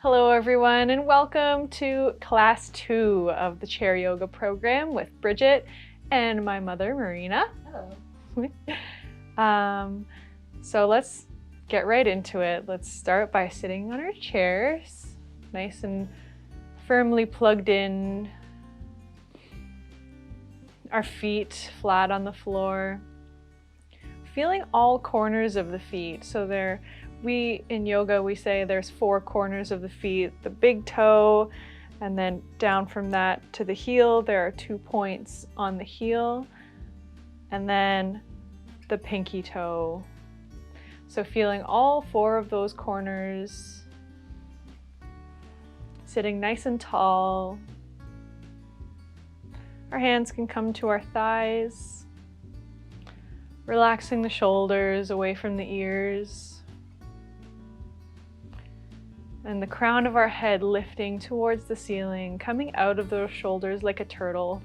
Hello everyone, and welcome to class 2 of the chair yoga program with Bridget and my mother Marina. Hello. So let's get right into it. Let's start by sitting on our chairs, nice and firmly plugged in, our feet flat on the floor, feeling all corners of the feet. So in yoga, we say there's 4 corners of the feet, the big toe, and then down from that to the heel, there are 2 points on the heel, and then the pinky toe. So feeling all 4 of those corners, sitting nice and tall. Our hands can come to our thighs, relaxing the shoulders away from the ears. And the crown of our head lifting towards the ceiling, coming out of those shoulders like a turtle.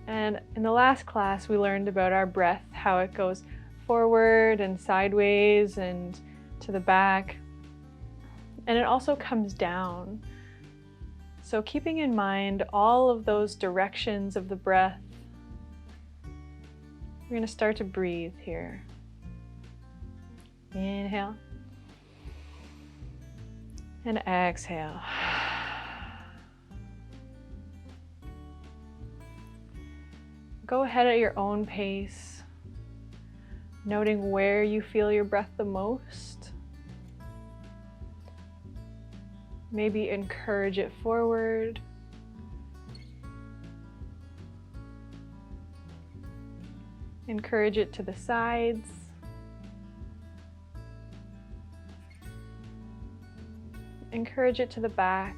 And in the last class, we learned about our breath, how it goes forward and sideways and to the back. And it also comes down. So keeping in mind all of those directions of the breath, we're going to start to breathe here. Inhale. And exhale. Go ahead at your own pace, noting where you feel your breath the most. Maybe encourage it forward. Encourage it to the sides. Encourage it to the back.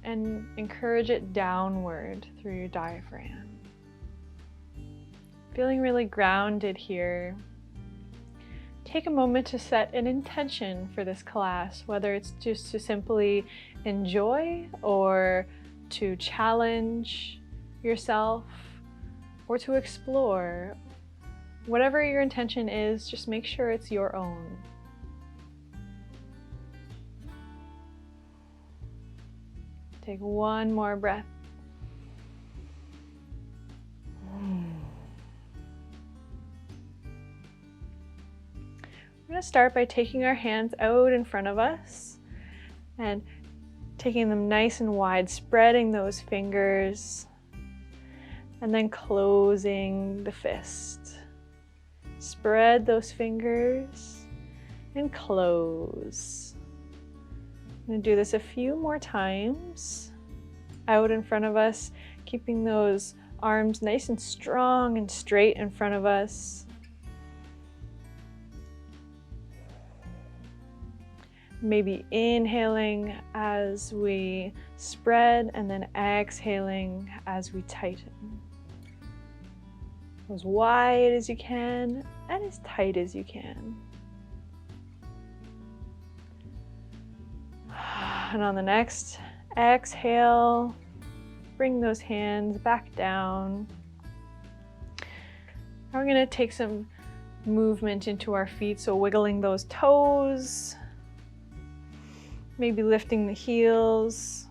And encourage it downward through your diaphragm. Feeling really grounded here. Take a moment to set an intention for this class, whether it's just to simply enjoy or to challenge yourself or to explore. Whatever your intention is, just make sure it's your own. Take one more breath. We're going to start by taking our hands out in front of us and taking them nice and wide, spreading those fingers, and then closing the fist. Spread those fingers and close. I'm going to do this a few more times. Out in front of us, keeping those arms nice and strong and straight in front of us. Maybe inhaling as we spread and then exhaling as we tighten. As wide as you can and as tight as you can. And on the next exhale, bring those hands back down. Now we're going to take some movement into our feet, so wiggling those toes. Maybe lifting the heels,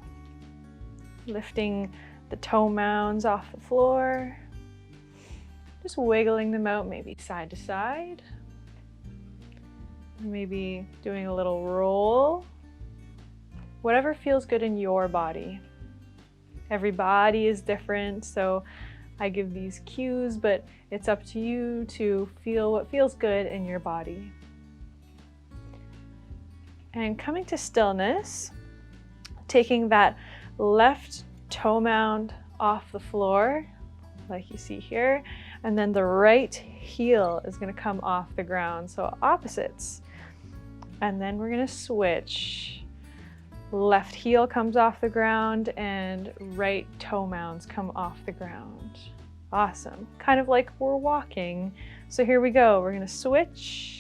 lifting the toe mounds off the floor. Just wiggling them out, maybe side to side. Maybe doing a little roll. Whatever feels good in your body. Every body is different, so I give these cues, but it's up to you to feel what feels good in your body. And coming to stillness, taking that left toe mound off the floor, like you see here, and then the right heel is going to come off the ground, so opposites. And then we're going to switch. Left heel comes off the ground and right toe mounds come off the ground. Awesome. Kind of like we're walking. So here we go. We're going to switch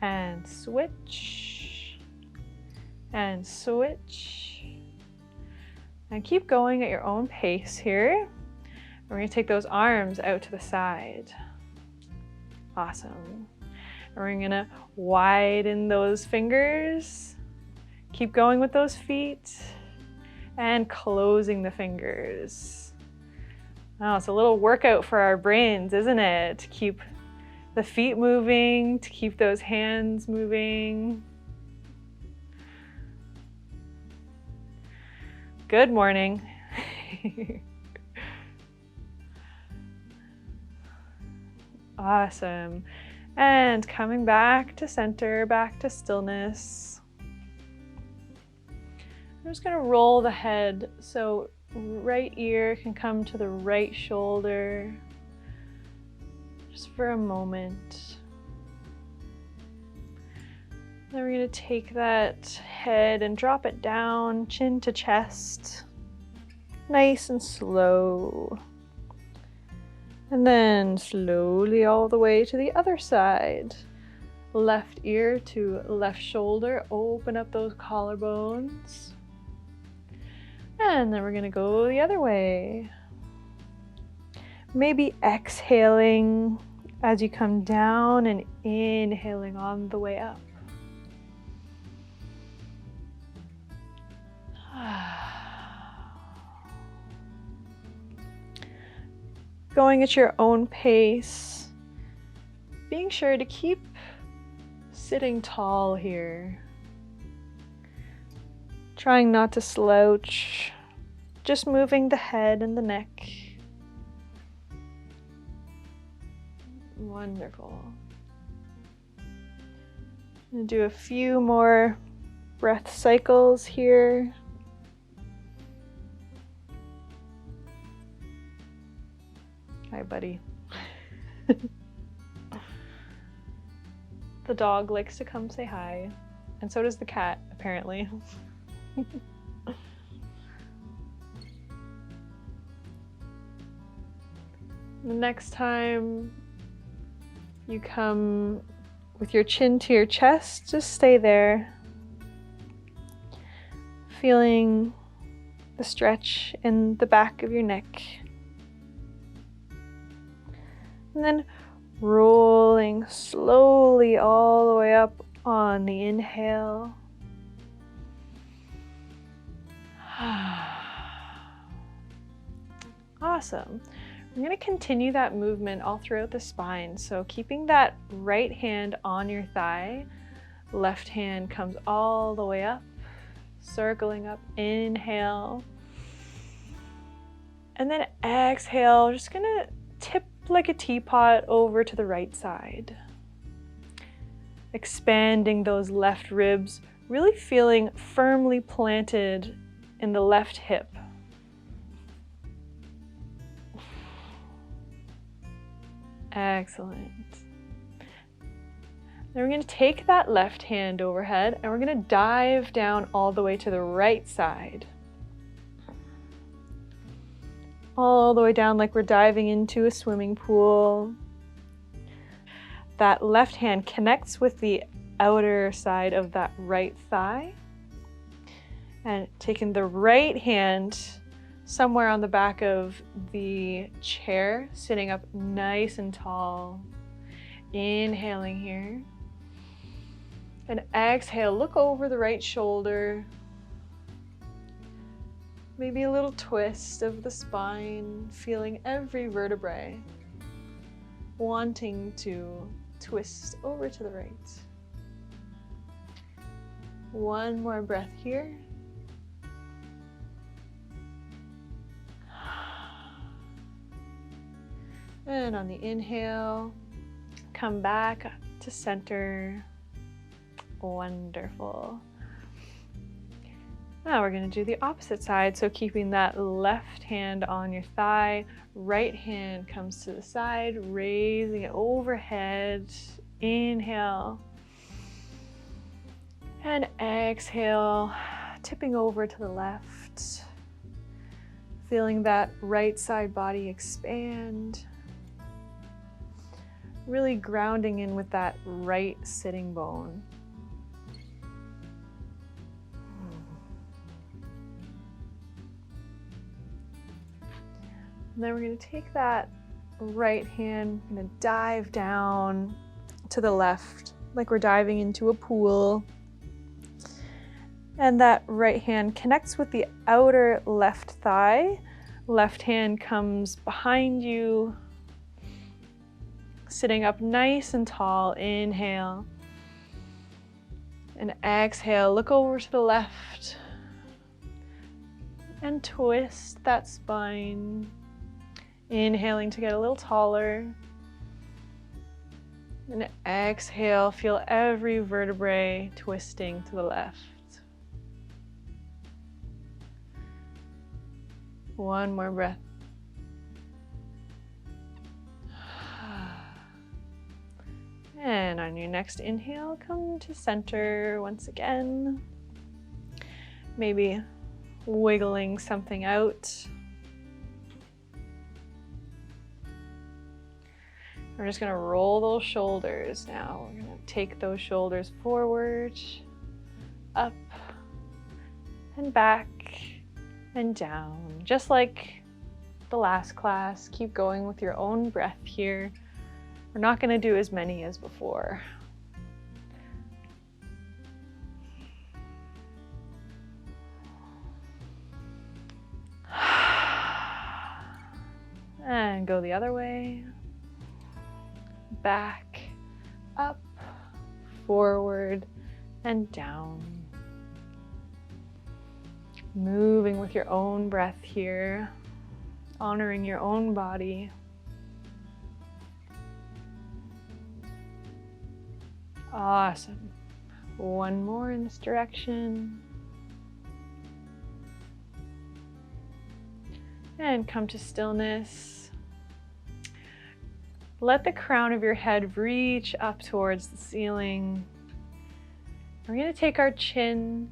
and switch and switch And keep going at your own pace here. We're going to take those arms out to the side. Awesome. And we're going to widen those fingers. Keep going with those feet. And closing the fingers. Oh, it's a little workout for our brains, isn't it? To keep the feet moving, to keep those hands moving. Good morning. Awesome. And coming back to center, back to stillness. I'm just going to roll the head so right ear can come to the right shoulder. Just for a moment. Then we're going to take that head and drop it down, chin to chest. Nice and slow. And then slowly all the way to the other side. Left ear to left shoulder. Open up those collarbones. And then we're going to go the other way. Maybe exhaling as you come down and inhaling on the way up. Going at your own pace, being sure to keep sitting tall here. Trying not to slouch, just moving the head and the neck. Wonderful. I'm going to do a few more breath cycles here. Hi, buddy. The dog likes to come say hi, and so does the cat, apparently. The next time you come with your chin to your chest, just stay there, feeling the stretch in the back of your neck. And then rolling slowly all the way up on the inhale. Awesome. I'm going to continue that movement all throughout the spine. So keeping that right hand on your thigh, left hand comes all the way up, circling up, inhale. And then exhale, just going to tip like a teapot over to the right side. Expanding those left ribs, really feeling firmly planted in the left hip. Excellent. Then we're going to take that left hand overhead and we're going to dive down all the way to the right side. All the way down like we're diving into a swimming pool. That left hand connects with the outer side of that right thigh. And taking the right hand somewhere on the back of the chair, sitting up nice and tall. Inhaling here. And exhale, look over the right shoulder. Maybe a little twist of the spine, feeling every vertebrae wanting to twist over to the right. One more breath here. And on the inhale, come back to center. Wonderful. Now we're going to do the opposite side. So keeping that left hand on your thigh, right hand comes to the side, raising it overhead. Inhale. And exhale, tipping over to the left. Feeling that right side body expand. Really grounding in with that right sitting bone. And then we're going to take that right hand, going to dive down to the left, like we're diving into a pool. And that right hand connects with the outer left thigh. Left hand comes behind you, sitting up nice and tall. Inhale. And exhale, look over to the left. And twist that spine. Inhaling to get a little taller. And exhale, feel every vertebrae twisting to the left. One more breath. And on your next inhale, come to center once again. Maybe wiggling something out. We're just gonna roll those shoulders now. We're gonna take those shoulders forward, up, and back, and down. Just like the last class, keep going with your own breath here. We're not gonna do as many as before. And go the other way. Back, up, forward, and down. Moving with your own breath here, honoring your own body. Awesome. One more in this direction. And come to stillness. Let the crown of your head reach up towards the ceiling. We're going to take our chin,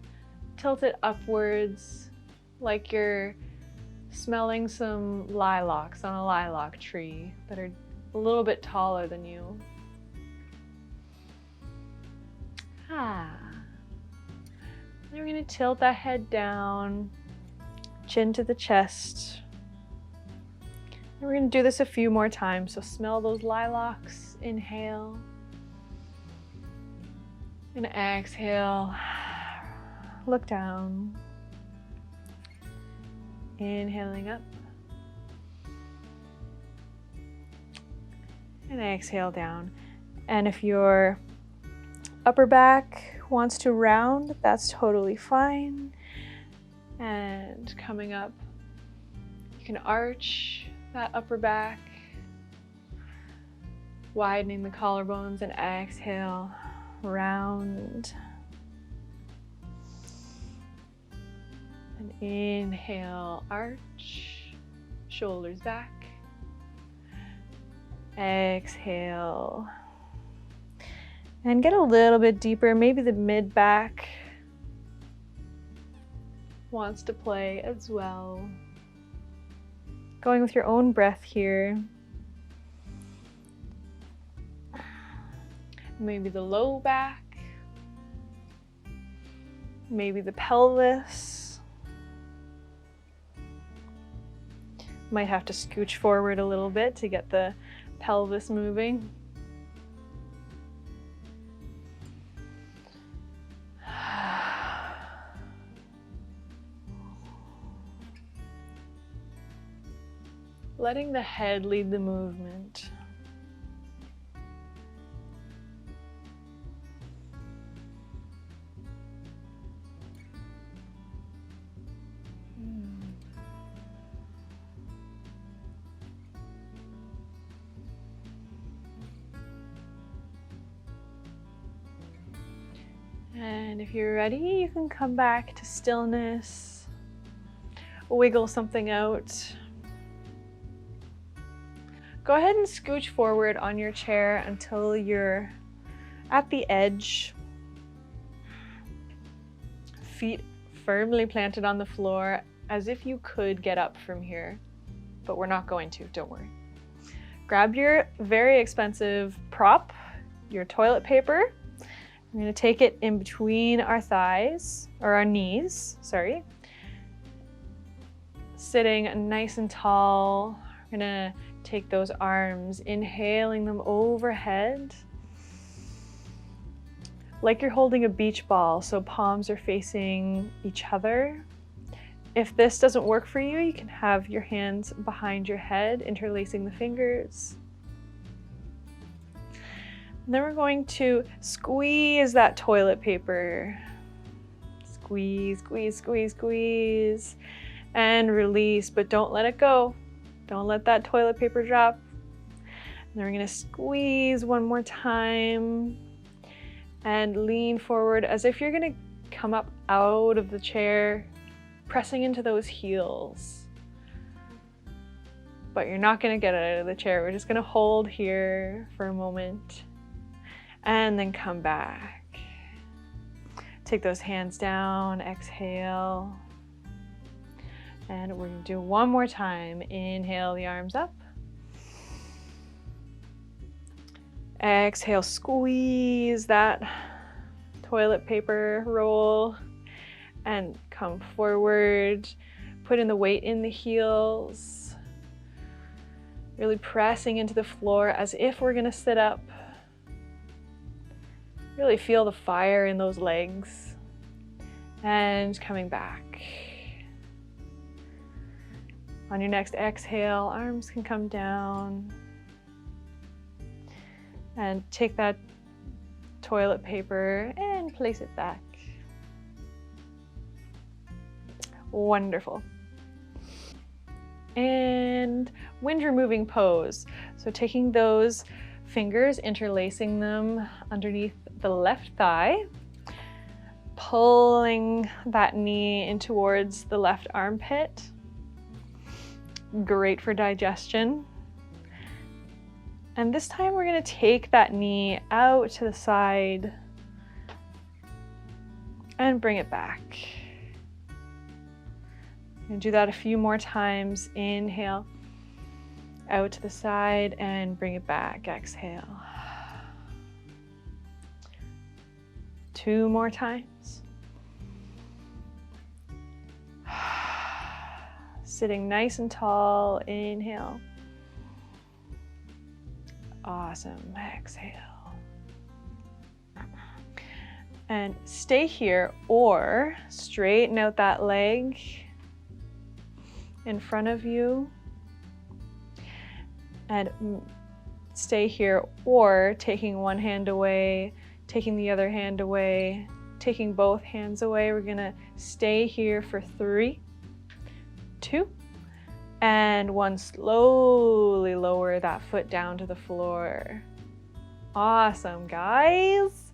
tilt it upwards like you're smelling some lilacs on a lilac tree that are a little bit taller than you. Then we're going to tilt that head down, chin to the chest. And we're going to do this a few more times. So smell those lilacs. Inhale. And exhale. Look down. Inhaling up. And exhale down. And if your upper back wants to round, that's totally fine. And coming up, you can arch that upper back, widening the collarbones, and exhale, round. And inhale, arch, shoulders back. Exhale. And get a little bit deeper, maybe the mid-back wants to play as well. Going with your own breath here. Maybe the low back. Maybe the pelvis. Might have to scooch forward a little bit to get the pelvis moving. Letting the head lead the movement. And if you're ready, you can come back to stillness, wiggle something out. Go ahead and scooch forward on your chair until you're at the edge. Feet firmly planted on the floor as if you could get up from here, but we're not going to, don't worry. Grab your very expensive prop, your toilet paper. I'm going to take it in between our thighs, or our knees, sorry. Sitting nice and tall, We're gonna take those arms, inhaling them overhead, like you're holding a beach ball, so palms are facing each other. If this doesn't work for you, you can have your hands behind your head, interlacing the fingers. And then we're going to squeeze that toilet paper. Squeeze, squeeze, squeeze, squeeze, and release, but don't let it go. Don't let that toilet paper drop. And then we're gonna squeeze one more time and lean forward as if you're gonna come up out of the chair, pressing into those heels. But you're not gonna get out of the chair. We're just gonna hold here for a moment and then come back. Take those hands down, exhale. And we're gonna do one more time. Inhale the arms up. Exhale, squeeze that toilet paper roll and come forward. Put in the weight in the heels. Really pressing into the floor as if we're gonna sit up. Really feel the fire in those legs. And coming back. On your next exhale, arms can come down. And take that toilet paper and place it back. Wonderful. And wind removing pose. So taking those fingers, interlacing them underneath the left thigh, pulling that knee in towards the left armpit. Great for digestion. And this time we're going to take that knee out to the side and bring it back. And do that a few more times. Inhale, out to the side and bring it back. Exhale. 2 more times. Sitting nice and tall. Inhale. Awesome. Exhale. And stay here or straighten out that leg in front of you. And stay here or taking one hand away, taking the other hand away, taking both hands away. We're gonna stay here for 3, 2, and 1. Slowly lower that foot down to the floor. Awesome, guys.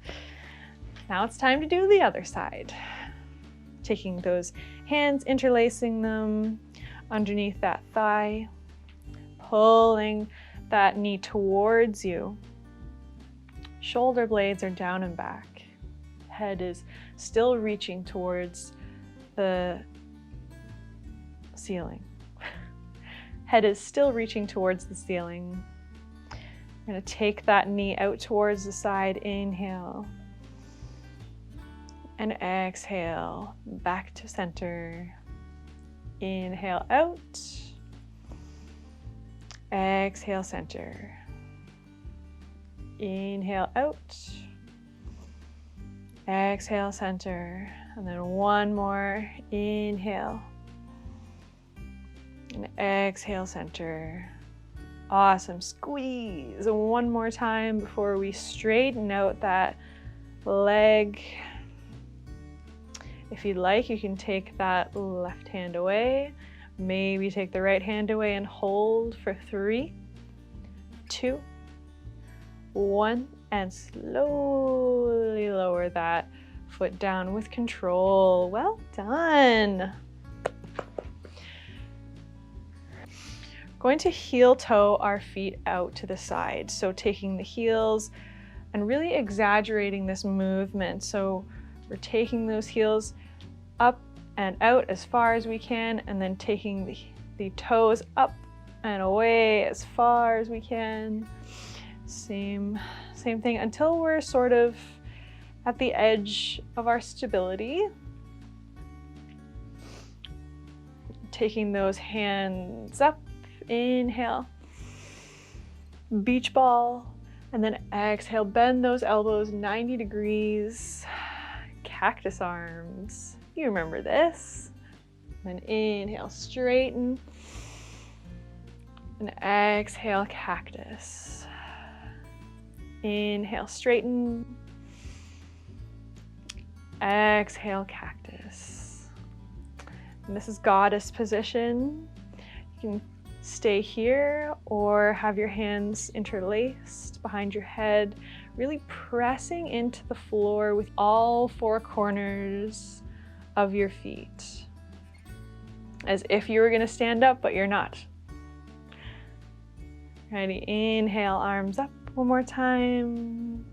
Now it's time to do the other side. Taking those hands, interlacing them underneath that thigh, pulling that knee towards you. Shoulder blades are down and back. Head is still reaching towards the ceiling. Head is still reaching towards the ceiling. We're going to take that knee out towards the side. Inhale. And exhale. Back to center. Inhale out. Exhale, center. Inhale out. Exhale, center. And then one more. Inhale. And exhale, center. Awesome. Squeeze one more time before we straighten out that leg. If you'd like, you can take that left hand away. Maybe take the right hand away and hold for 3, 2, 1, and slowly lower that foot down with control. Well done. Going to heel toe our feet out to the side. So taking the heels and really exaggerating this movement. So we're taking those heels up and out as far as we can, and then taking the toes up and away as far as we can. Same thing until we're sort of at the edge of our stability. Taking those hands up inhale, beach ball, and then exhale, bend those elbows 90 degrees, cactus arms. You remember this. Then inhale, straighten, and exhale, cactus. Inhale, straighten, exhale, cactus. And this is goddess position. You can stay here or have your hands interlaced behind your head, really pressing into the floor with all four corners of your feet, as if you were going to stand up, but you're not. Ready? Inhale, arms up one more time.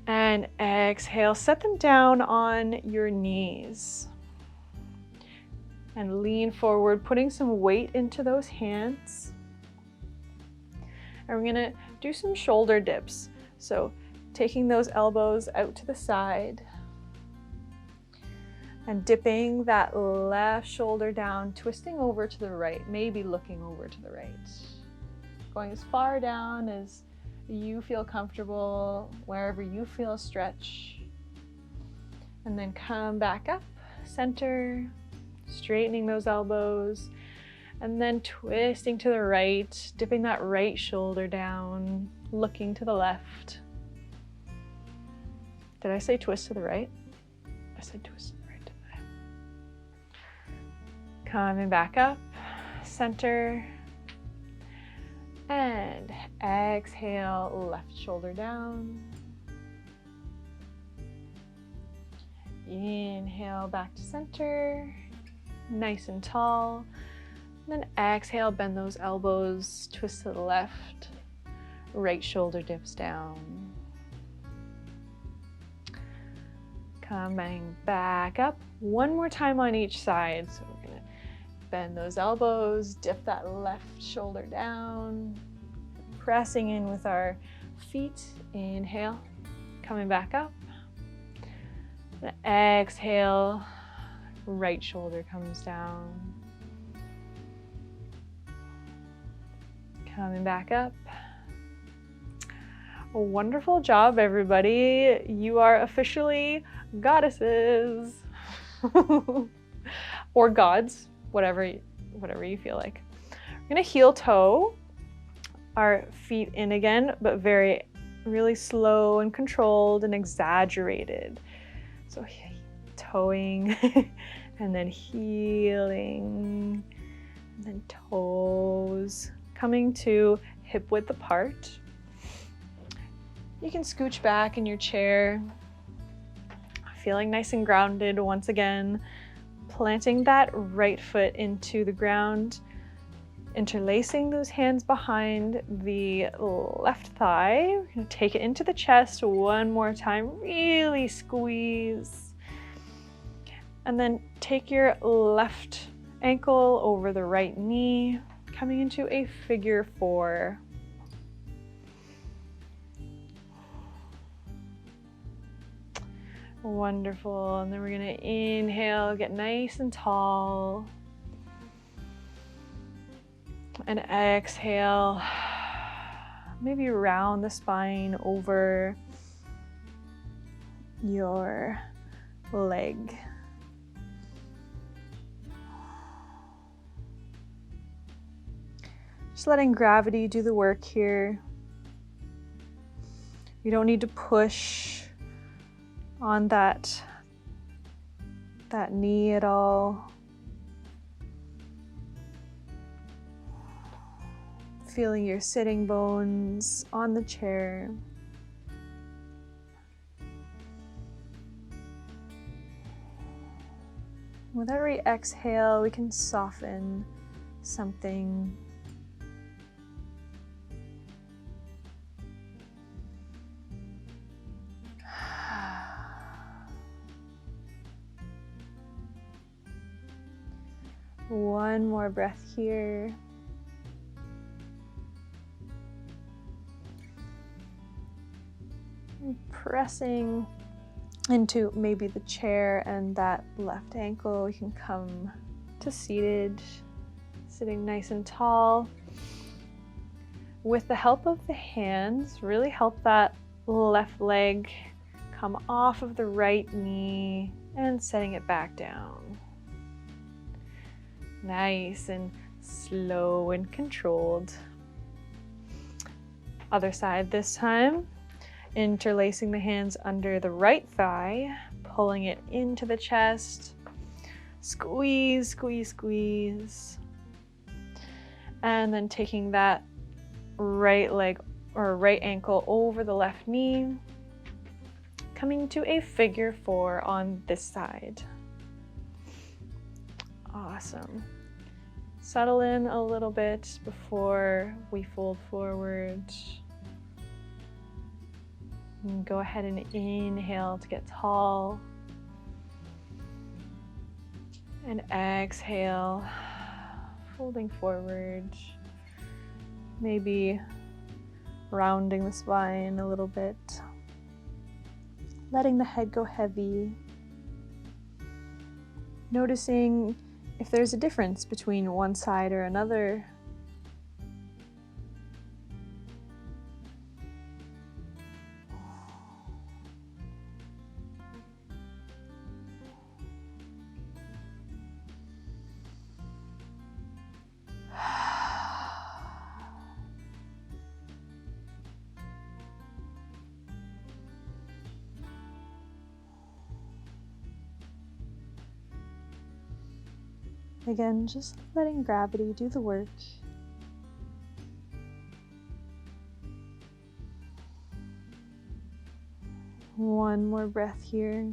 And exhale, set them down on your knees. And lean forward, putting some weight into those hands. And we're gonna do some shoulder dips. So taking those elbows out to the side and dipping that left shoulder down, twisting over to the right, maybe looking over to the right. Going as far down as you feel comfortable, wherever you feel a stretch. And then come back up, center, straightening those elbows, and then twisting to the right, dipping that right shoulder down, looking to the left. Did I say twist to the right? I said twist to the right, didn't I? Coming back up, center, and exhale, left shoulder down. Inhale, back to center, nice and tall. And then exhale, bend those elbows, twist to the left, right shoulder dips down. Coming back up, one more time on each side. So we're gonna bend those elbows, dip that left shoulder down, pressing in with our feet. Inhale, coming back up. And exhale, right shoulder comes down. Coming back up. A wonderful job, everybody. You are officially goddesses or gods, whatever you feel like. We're gonna heel toe our feet in again, but really slow and controlled and exaggerated. So toeing and then heeling, and then toes coming to hip width apart. You can scooch back in your chair, feeling nice and grounded once again, planting that right foot into the ground, interlacing those hands behind the left thigh. We're going to take it into the chest one more time, really squeeze. And then take your left ankle over the right knee, coming into a figure four. Wonderful. And then we're going to inhale, get nice and tall. And exhale, maybe round the spine over your leg. Just letting gravity do the work here. You don't need to push on that knee at all. Feeling your sitting bones on the chair. With every exhale, we can soften something. One more breath here. And pressing into maybe the chair and that left ankle, we can come to seated, Sitting nice and tall. With the help of the hands, really help that left leg come off of the right knee and setting it back down. Nice and slow and controlled. Other side this time. Interlacing the hands under the right thigh, pulling it into the chest. Squeeze, squeeze, squeeze. And then taking that right leg or right ankle over the left knee, coming to a figure 4 on this side. Awesome. Settle in a little bit before we fold forward. And go ahead and inhale to get tall. And exhale, folding forward. Maybe rounding the spine a little bit. Letting the head go heavy. Noticing if there's a difference between one side or another. Again, just letting gravity do the work. One more breath here.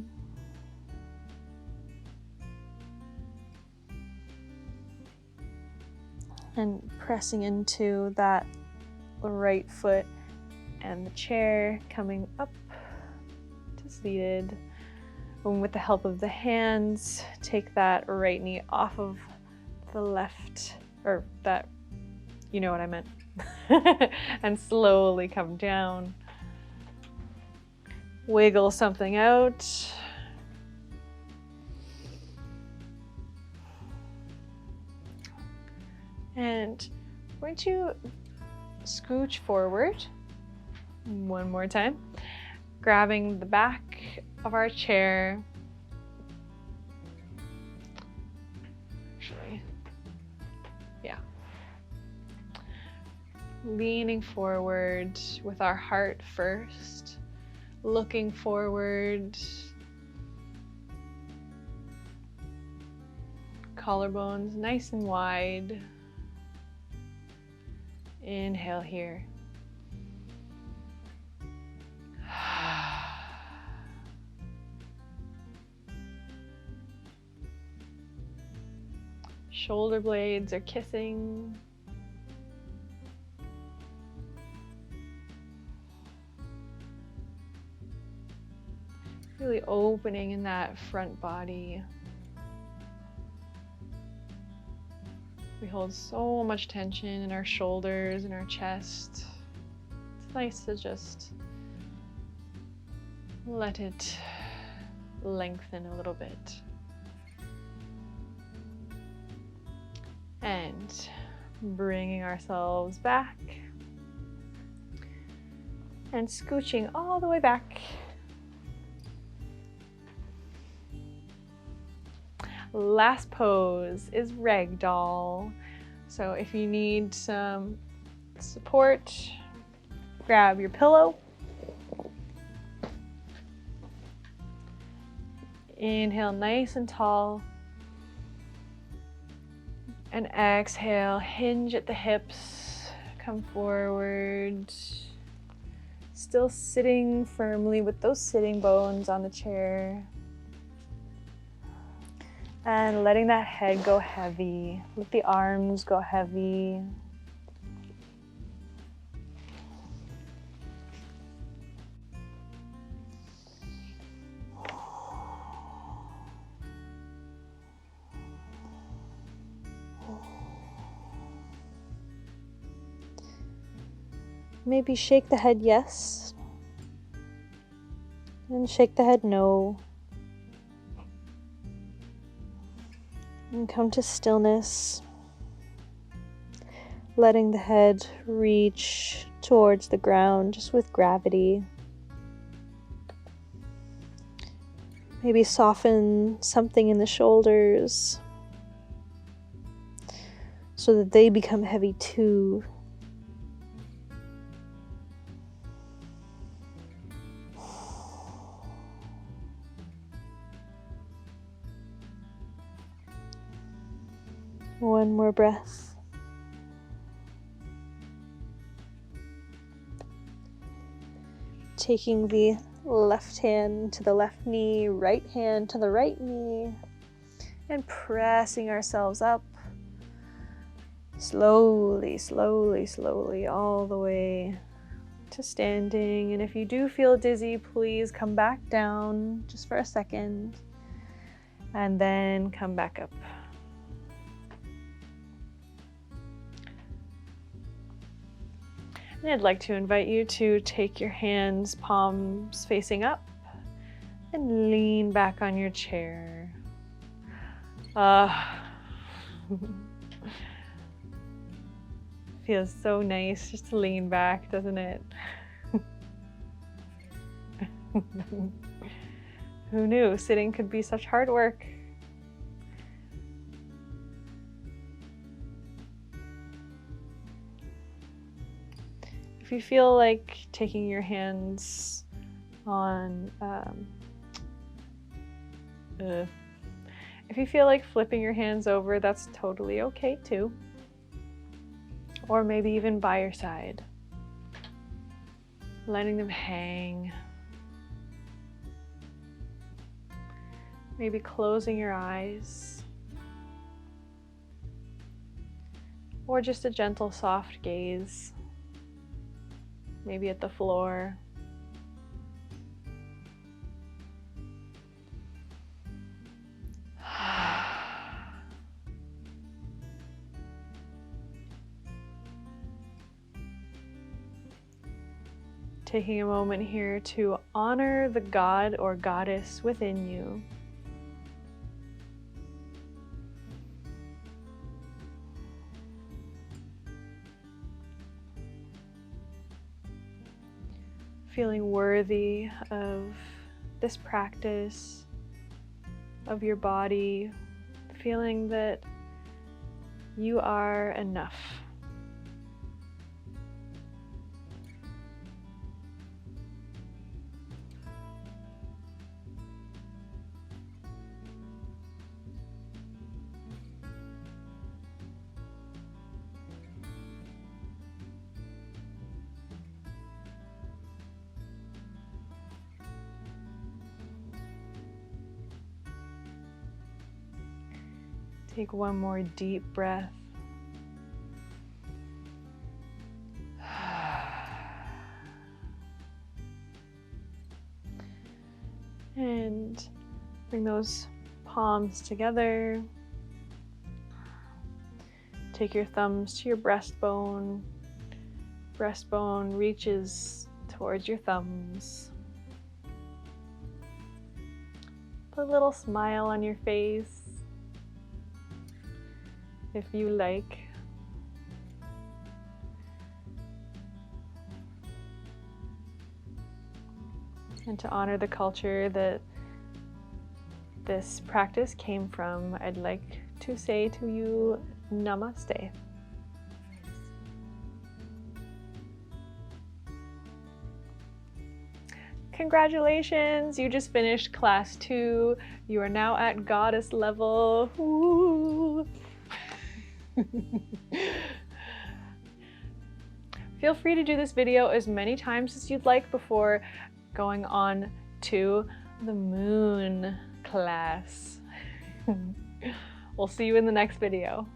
And pressing into that right foot and the chair, coming up to seated. And with the help of the hands, take that right knee off of the left, or that, you know what I meant, and slowly come down. Wiggle something out. And we're going to scooch forward one more time, grabbing the back of our chair. Actually, yeah. Leaning forward with our heart first, looking forward. Collarbones nice and wide. Inhale here. Shoulder blades are kissing. Really opening in that front body. We hold so much tension in our shoulders and our chest. It's nice to just let it lengthen a little bit. And bringing ourselves back and scooching all the way back. Last pose is ragdoll. So if you need some support, grab your pillow. Inhale nice and tall. And exhale, hinge at the hips, come forward. Still sitting firmly with those sitting bones on the chair. And letting that head go heavy. Let the arms go heavy. Maybe shake the head yes, and shake the head no. And come to stillness. letting the head reach towards the ground just with gravity. Maybe soften something in the shoulders so that they become heavy too. One more breath. Taking the left hand to the left knee, right hand to the right knee, and pressing ourselves up slowly, slowly, slowly, all the way to standing. And if you do feel dizzy, please come back down just for a second and then come back up. And I'd like to invite you to take your hands, palms facing up, and lean back on your chair. Feels so nice just to lean back, doesn't it? Who knew sitting could be such hard work? If you feel like taking your hands on, if you feel like flipping your hands over, that's totally okay too. Or maybe even by your side, letting them hang. Maybe closing your eyes. Or just a gentle, soft gaze. Maybe at the floor. Taking a moment here to honor the god or goddess within you. Feeling worthy of this practice, of your body, feeling that you are enough. Take one more deep breath. And bring those palms together. Take your thumbs to your breastbone. Breastbone reaches towards your thumbs. Put a little smile on your face, if you like. And to honor the culture that this practice came from, I'd like to say to you, Namaste. Congratulations, you just finished class 2. You are now at goddess level. Ooh. Feel free to do this video as many times as you'd like before going on to the moon class. We'll see you in the next video.